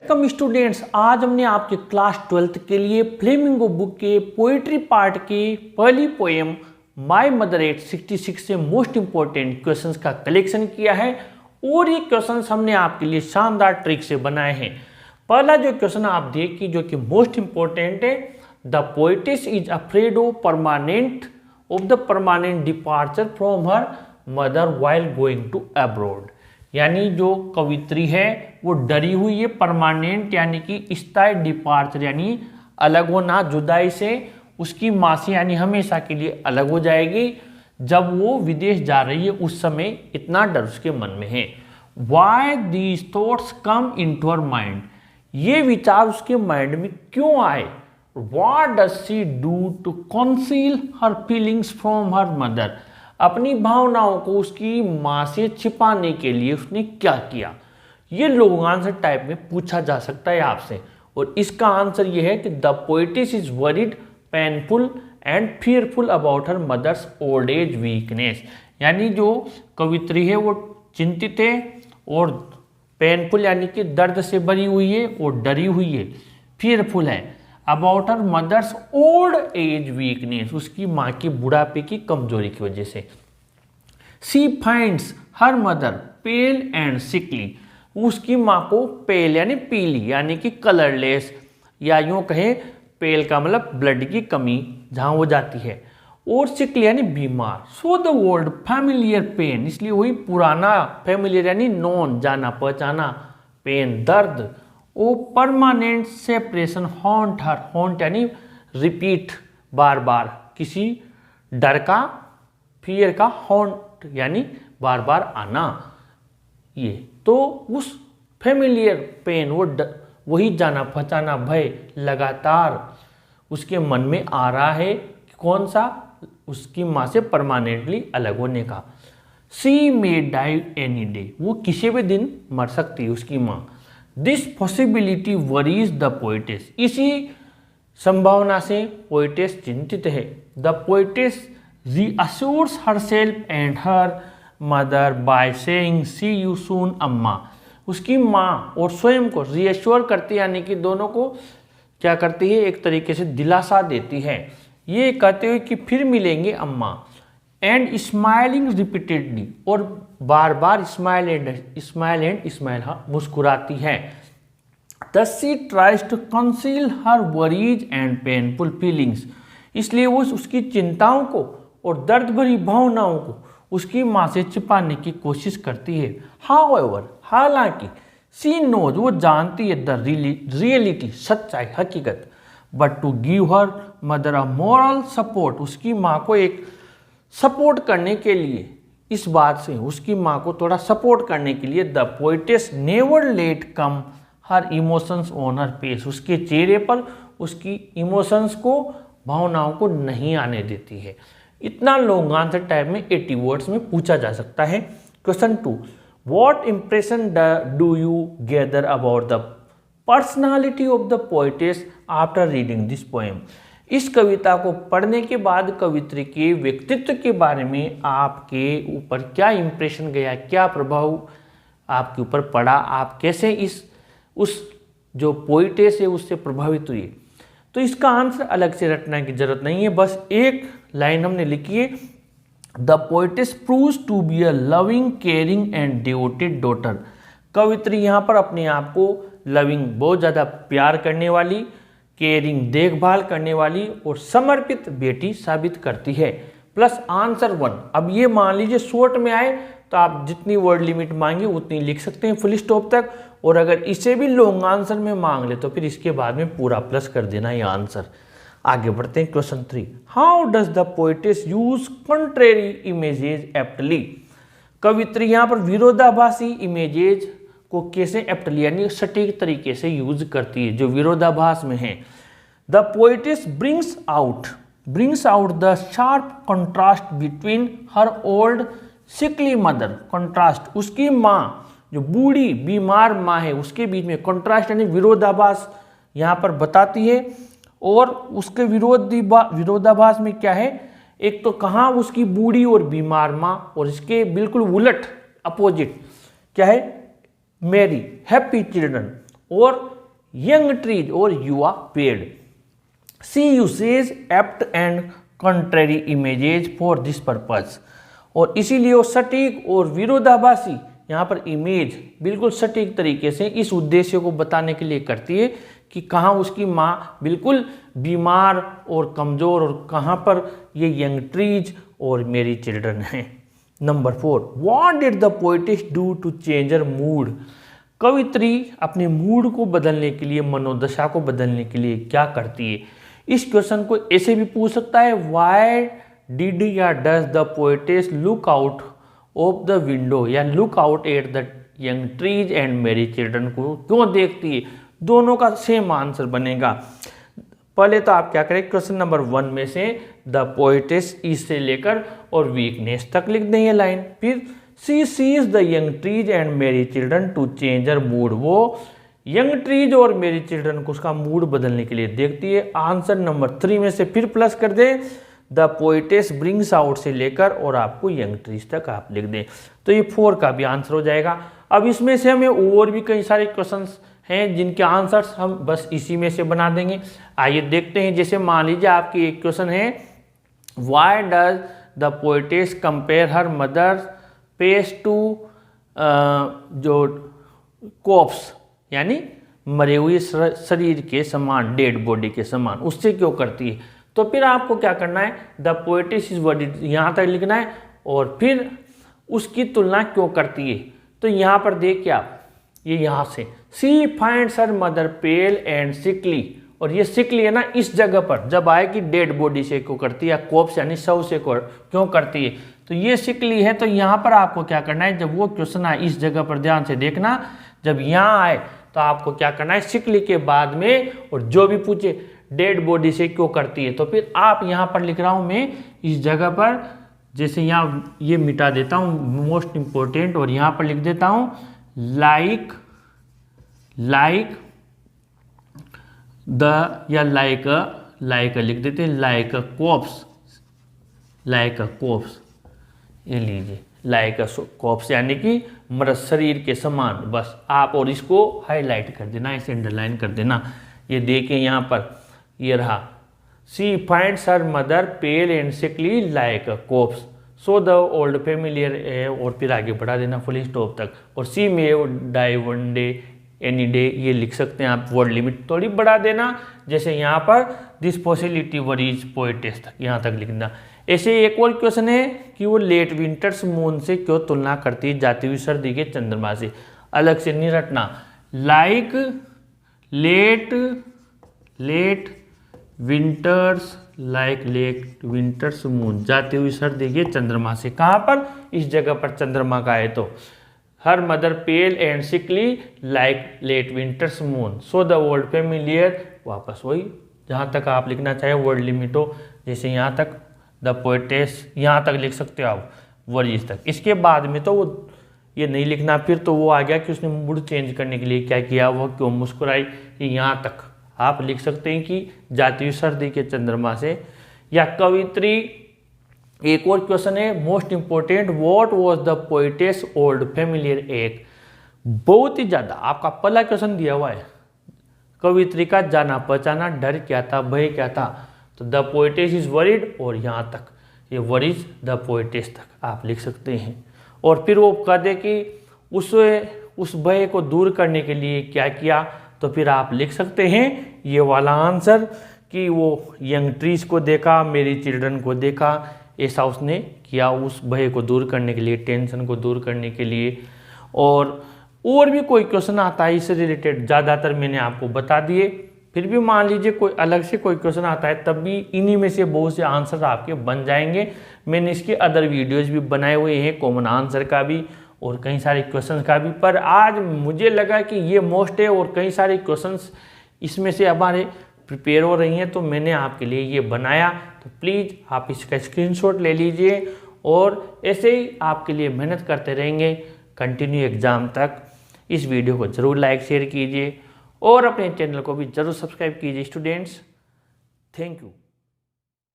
Welcome students, आज हमने आपके क्लास 12th के लिए फ्लेमिंगो बुक के पोइट्री पार्ट की पहली पोएम माय मदर एट 66 से मोस्ट इंपॉर्टेंट क्वेश्चंस का कलेक्शन किया है और ये क्वेश्चंस हमने आपके लिए शानदार ट्रिक से बनाए हैं। पहला जो क्वेश्चन आप देखिए जो कि मोस्ट इंपॉर्टेंट है, the poetess is afraid of the permanent departure from her mother while going to abroad. यानी जो कवित्री है वो डरी हुई है परमानेंट यानी कि स्थायी डिपार्चर यानी अलग होना, जुदाई से उसकी माँ से यानी हमेशा के लिए अलग हो जाएगी। जब वो विदेश जा रही है उस समय इतना डर उसके मन में है। Why these thoughts come in to her mind, ये विचार उसके माइंड में क्यों आए। What does she do to conceal her feelings from her mother, अपनी भावनाओं को उसकी माँ से छिपाने के लिए उसने क्या किया। ये लॉन्ग आंसर टाइप में पूछा जा सकता है आपसे और इसका आंसर ये है कि the poetess is worried, painful and fearful about her mother's old age weakness. यानी जो कवित्री है वो चिंतित है और पेनफुल यानी कि दर्द से भरी हुई है और डरी हुई है, फियरफुल है about her mother's old age weakness, उसकी माँ की बुढ़ापे की कमजोरी की वजह से। She finds her mother pale and sickly, उसकी माँ को पेल यानी पीली यानी कि कलरलेस, या यूँ कहें पेल का मतलब ब्लड की कमी जहाँ हो जाती है, और सिकली यानी बीमार। So the word familiar pain, इसलिए वही पुराना फैमिलियर यानी नॉन, जाना पहचाना, पेन दर्द। ओ परमानेंट सेपरेशन हॉन्ट हर, हॉन्ट यानी रिपीट बार बार, किसी डर का, फियर का, हॉन्ट यानी बार बार आना। ये तो उस फेमिलियर पेन वो वही जाना पहचाना भय लगातार उसके मन में आ रहा है। कौन सा? उसकी माँ से परमानेंटली अलग होने का। She may die any day, वो किसी भी दिन मर सकती है उसकी माँ। This possibility worries the poetess, इसी संभावना से पोएटिस चिंतित है। The poetess reassures herself and her mother by saying see you soon amma, उसकी माँ और स्वयं को रीअश्योर करती है यानी कि दोनों को क्या करती है, एक तरीके से दिलासा देती है ये कहते हुए कि फिर मिलेंगे अम्मा। एंड स्माइलिंग रिपीटेडली, और बार बार स्माइल एंड मुस्कुराती है। Thus she tries to conceal her worries and painful feelings, इसलिए वो उसकी चिंताओं को और दर्द भरी भावनाओं को उसकी माँ से छिपाने की कोशिश करती है। However, हालांकि she knows, वो जानती है द रियलिटी, सच्चाई, हकीकत। But to give her mother a moral support, उसकी माँ को एक सपोर्ट करने के लिए, इस बात से उसकी माँ को थोड़ा सपोर्ट करने के लिए the poetess never let come her emotions on her face, उसके चेहरे पर उसकी इमोशंस को, भावनाओं को नहीं आने देती है। इतना लॉन्ग आंसर टाइप में 80 वर्ड्स में पूछा जा सकता है। Question 2, what impression do you gather about the personality of the poet's after reading this poem, इस कविता को पढ़ने के बाद कवित्री के व्यक्तित्व के बारे में आपके ऊपर क्या इंप्रेशन गया, क्या प्रभाव आपके ऊपर पड़ा, आप कैसे उस जो पोइटेस है उससे प्रभावित हुई। तो इसका आंसर अलग से रटने की जरूरत नहीं है, बस एक लाइन हमने लिखी है। The poetess proves to be a loving, caring and devoted daughter, कवित्री यहाँ पर अपने आप को लविंग, बहुत ज़्यादा प्यार करने वाली, केयरिंग, देखभाल करने वाली और समर्पित बेटी साबित करती है। प्लस आंसर 1, अब ये मान लीजिए शॉर्ट में आए तो आप जितनी वर्ड लिमिट मांगे उतनी लिख सकते हैं फुल स्टॉप तक, और अगर इसे भी लॉन्ग आंसर में मांग ले तो फिर इसके बाद में पूरा प्लस कर देना ये आंसर। आगे बढ़ते हैं question 3, how does the poetess use contrary images aptly, कवित्री यहाँ पर विरोधाभासी इमेजेज को कैसे एप्टली यानी सटीक तरीके से यूज करती है जो विरोधाभास में है। The poetess brings out the sharp contrast between her old sickly mother, contrast, उसकी माँ जो बूढ़ी बीमार माँ है उसके बीच में कंट्रास्ट यानी विरोधाभास यहाँ पर बताती है। और उसके विरोधाभास में क्या है, एक तो कहाँ उसकी बूढ़ी और बीमार माँ, और इसके बिल्कुल उलट अपोजिट क्या है, मैरी हैप्पी चिल्ड्रन, और young trees or you are paid. She uses apt and contrary images for this purpose. और इसीलिए वो सटीक और विरोधाभासी यहाँ पर इमेज बिल्कुल सटीक तरीके से इस उद्देश्य को बताने के लिए करती है कि कहाँ उसकी माँ बिल्कुल बीमार और कमज़ोर और कहाँ पर ये यंग ट्रीज और मेरी चिल्ड्रन हैं। Number 4, what did the poetess do to change her mood. कवित्री अपने मूड को बदलने के लिए, मनोदशा को बदलने के लिए क्या करती है। इस क्वेश्चन को ऐसे भी पूछ सकता है, व्हाई डिड या does the poetess look out of the window, या look out at the young trees and merry children को क्यों देखती है। दोनों का सेम आंसर बनेगा। पहले तो आप क्या करें, क्वेश्चन नंबर 1 में से द पोएटिस इस से लेकर और वीकनेस तक लिख दें ये लाइन। फिर she sees the young trees and merry children to change her mood, वो यंग ट्रीज और मेरी चिल्ड्रन को उसका मूड बदलने के लिए देखती है। आंसर नंबर 3 में से फिर प्लस कर दें, द पोएटिस ब्रिंग्स आउट से लेकर और आपको यंग ट्रीज तक आप लिख दें, तो ये 4 का भी आंसर हो जाएगा। अब इसमें से हमें और भी कई सारे क्वेश्चंस हैं जिनके आंसर्स हम बस इसी में से बना देंगे। आइए देखते हैं। जैसे मान लीजिए आपकी एक क्वेश्चन है, why does the poetess compare her mother face to जो कॉप्स, यानी मरे हुए शरीर के समान, डेड बॉडी के समान, उससे क्यों करती है। तो फिर आपको क्या करना है, द पोएटिस इज वर्डिड यहाँ तक लिखना है और फिर उसकी तुलना क्यों करती है। तो यहाँ पर देखिए आप, ये यहाँ से she finds her mother pale and sickly, और ये सिकली है ना इस जगह पर जब आए कि डेड बॉडी से क्यों करती है, या कोप्स यानी शव से क्यों करती है, तो ये सिकली है। तो यहाँ पर आपको क्या करना है, जब वो क्वेश्चन आए इस जगह पर ध्यान से देखना, जब यहाँ आए तो आपको क्या करना है, सिकली के बाद में और जो भी पूछे डेड बॉडी से क्यों करती है, तो फिर आप यहाँ पर लिख रहा हूँ मैं इस जगह पर, जैसे यहाँ ये मिटा देता हूँ मोस्ट इम्पोर्टेंट, और यहाँ पर लिख देता हूँ लाइक द, या लाइक लिख देते हैं, लाइक अ कॉप्स, ये लीजिए लाइक अ कॉप्स यानी कि मृत शरीर के समान। बस आप और इसको हाईलाइट कर देना, इसे अंडरलाइन कर देना। ये देखें यहाँ पर, ये रहा, she finds her mother pale and sickly like a corpse, so the old familiar, और फिर आगे बढ़ा देना फुल स्टॉप तक, और she may die one day any day, ये लिख सकते हैं आप। वर्ड लिमिट थोड़ी बढ़ा देना, जैसे यहाँ पर दिस पॉसिबिलिटी वरीज पोएटिस तक, यहाँ तक लिखना। ऐसे एक और क्वेश्चन है कि वो लेट विंटर्स मून से क्यों तुलना करती है जाती हुई सर्दी के चंद्रमा से, अलग से नहीं रटना। लाइक लेट विंटर्स मून, जाती हुई सर्दी के चंद्रमा से, कहाँ पर, इस जगह पर चंद्रमा का है। तो her mother pale and sickly like late winter's moon, so the word familiar, वापस वही जहाँ तक आप लिखना चाहे वर्ड लिमिट हो, जैसे यहाँ तक द पोएटिस, यहाँ तक लिख सकते हो आप वरीज तक। इसके बाद में तो वो ये नहीं लिखना, फिर तो वो आ गया कि उसने मूड चेंज करने के लिए क्या किया, वो क्यों मुस्कुराई, यहाँ तक आप लिख सकते हैं कि जाती हुई सर्दी के चंद्रमा से। या कवित्री, एक और क्वेश्चन है most important, what was the poet's old familiar एक, बहुत ही ज्यादा आपका पहला क्वेश्चन दिया हुआ है, कवित्री का जाना पहचाना डर क्या था, भय क्या था। तो द पोएटिस इज वरीड, और यहाँ तक ये वरीज द पोएटिस तक आप लिख सकते हैं। और फिर वो कह दे कि उस भय को दूर करने के लिए क्या किया, तो फिर आप लिख सकते हैं ये वाला आंसर कि वो यंग ट्रीज को देखा, मेरी चिल्ड्रन को देखा, ऐसा उसने किया उस भय को दूर करने के लिए, टेंशन को दूर करने के लिए। और भी कोई क्वेश्चन आता है इससे रिलेटेड, ज़्यादातर मैंने आपको बता दिए। फिर भी मान लीजिए कोई अलग से कोई क्वेश्चन आता है, तब भी इन्हीं में से बहुत से आंसर आपके बन जाएंगे। मैंने इसके अदर वीडियोस भी बनाए हुए हैं, कॉमन आंसर का भी और कई सारे क्वेश्चंस का भी, पर आज मुझे लगा कि ये मोस्ट है और कई सारे क्वेश्चंस इसमें से हमारे प्रिपेयर हो रही हैं, तो मैंने आपके लिए ये बनाया। तो प्लीज़ आप इसका स्क्रीनशॉट ले लीजिए और ऐसे ही आपके लिए मेहनत करते रहेंगे कंटिन्यू एग्ज़ाम तक। इस वीडियो को ज़रूर लाइक शेयर कीजिए और अपने चैनल को भी ज़रूर सब्सक्राइब कीजिए स्टूडेंट्स। Thank you.